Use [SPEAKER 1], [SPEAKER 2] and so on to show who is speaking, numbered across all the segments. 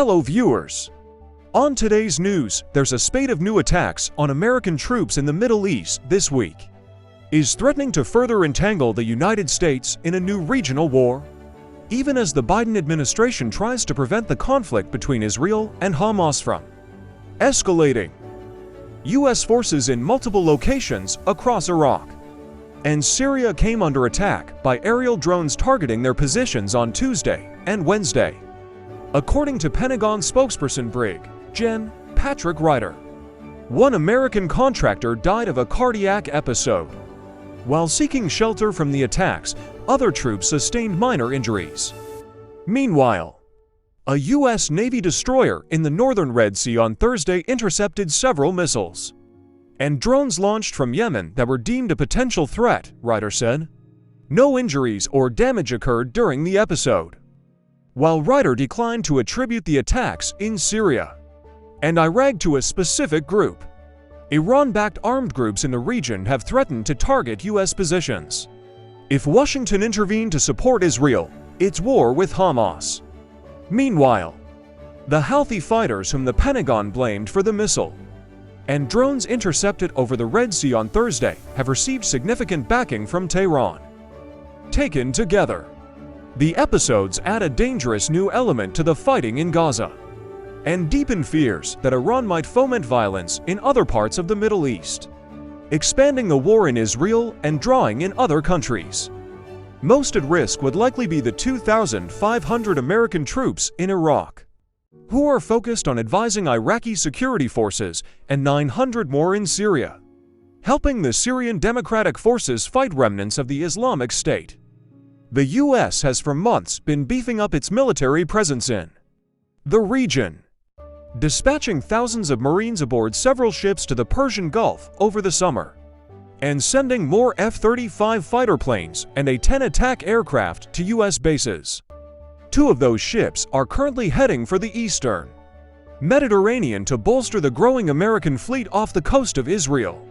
[SPEAKER 1] Hello viewers! On today's news, there's a spate of new attacks on American troops in the Middle East this week. Is threatening to further entangle the United States in a new regional war? Even as the Biden administration tries to prevent the conflict between Israel and Hamas from escalating. U.S. forces in multiple locations across Iraq and Syria came under attack by aerial drones targeting their positions on Tuesday and Wednesday. According to Pentagon spokesperson Brig. Gen. Patrick Ryder, one American contractor died of a cardiac episode. While seeking shelter from the attacks, other troops sustained minor injuries. Meanwhile, a U.S. Navy destroyer in the northern Red Sea on Thursday intercepted several missiles and drones launched from Yemen that were deemed a potential threat, Ryder said. No injuries or damage occurred during the episode. While Ryder declined to attribute the attacks in Syria and Iraq to a specific group, Iran-backed armed groups in the region have threatened to target U.S. positions if Washington intervened to support Israel, its war with Hamas. Meanwhile, the Houthi fighters whom the Pentagon blamed for the missile and drones intercepted over the Red Sea on Thursday have received significant backing from Tehran. Taken together, the episodes add a dangerous new element to the fighting in Gaza and deepen fears that Iran might foment violence in other parts of the Middle East, expanding the war in Israel and drawing in other countries. Most at risk would likely be the 2,500 American troops in Iraq, who are focused on advising Iraqi security forces, and 900 more in Syria, helping the Syrian Democratic Forces fight remnants of the Islamic State. The U.S. has for months been beefing up its military presence in the region, dispatching thousands of Marines aboard several ships to the Persian Gulf over the summer, and sending more F-35 fighter planes and A-10 attack aircraft to U.S. bases. Two of those ships are currently heading for the eastern Mediterranean to bolster the growing American fleet off the coast of Israel,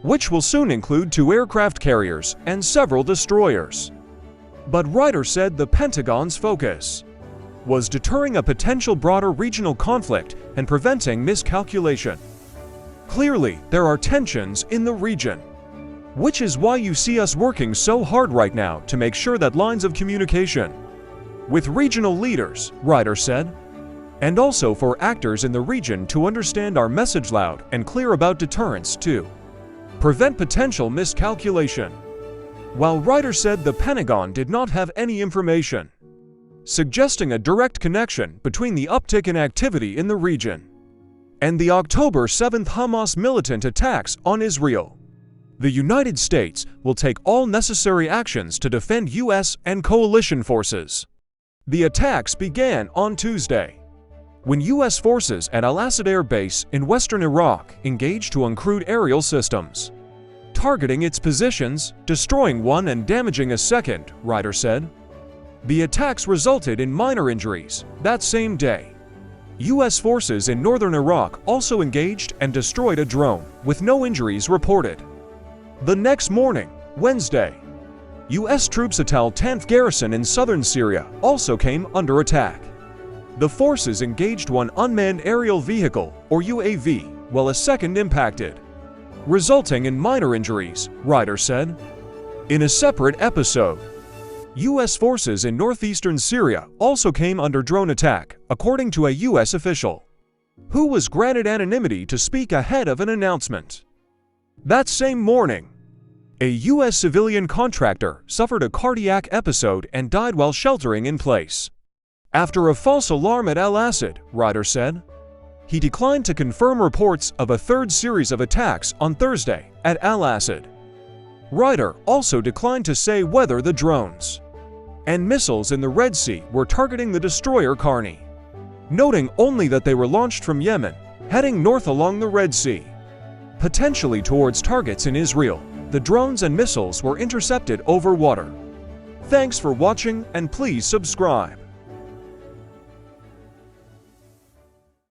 [SPEAKER 1] which will soon include 2 aircraft carriers and several destroyers. But Ryder said the Pentagon's focus was deterring a potential broader regional conflict and preventing miscalculation. Clearly, there are tensions in the region, which is why you see us working so hard right now to make sure that lines of communication with regional leaders, Ryder said, and also for actors in the region to understand our message loud and clear about deterrence to prevent potential miscalculation. While Ryder said the Pentagon did not have any information suggesting a direct connection between the uptick in activity in the region and the October 7th Hamas militant attacks on Israel, the United States will take all necessary actions to defend U.S. and coalition forces. The attacks began on Tuesday, when U.S. forces at Al-Assad Air Base in western Iraq engaged to uncrewed aerial systems, targeting its positions, destroying one and damaging a second, Ryder said. The attacks resulted in minor injuries. That same day, U.S. forces in northern Iraq also engaged and destroyed a drone, with no injuries reported. The next morning, Wednesday, U.S. troops at Al 10th Garrison in southern Syria also came under attack. The forces engaged one unmanned aerial vehicle, or UAV, while a second impacted, resulting in minor injuries, Ryder said. In a separate episode, U.S. forces in northeastern Syria also came under drone attack, according to a U.S. official, who was granted anonymity to speak ahead of an announcement. That same morning, a U.S. civilian contractor suffered a cardiac episode and died while sheltering in place after a false alarm at Al-Assad, Ryder said. He declined to confirm reports of a third series of attacks on Thursday at Al-Assad. Ryder also declined to say whether the drones and missiles in the Red Sea were targeting the destroyer Carney, noting only that they were launched from Yemen, heading north along the Red Sea, potentially towards targets in Israel. The drones and missiles were intercepted over water. Thanks for watching and please subscribe.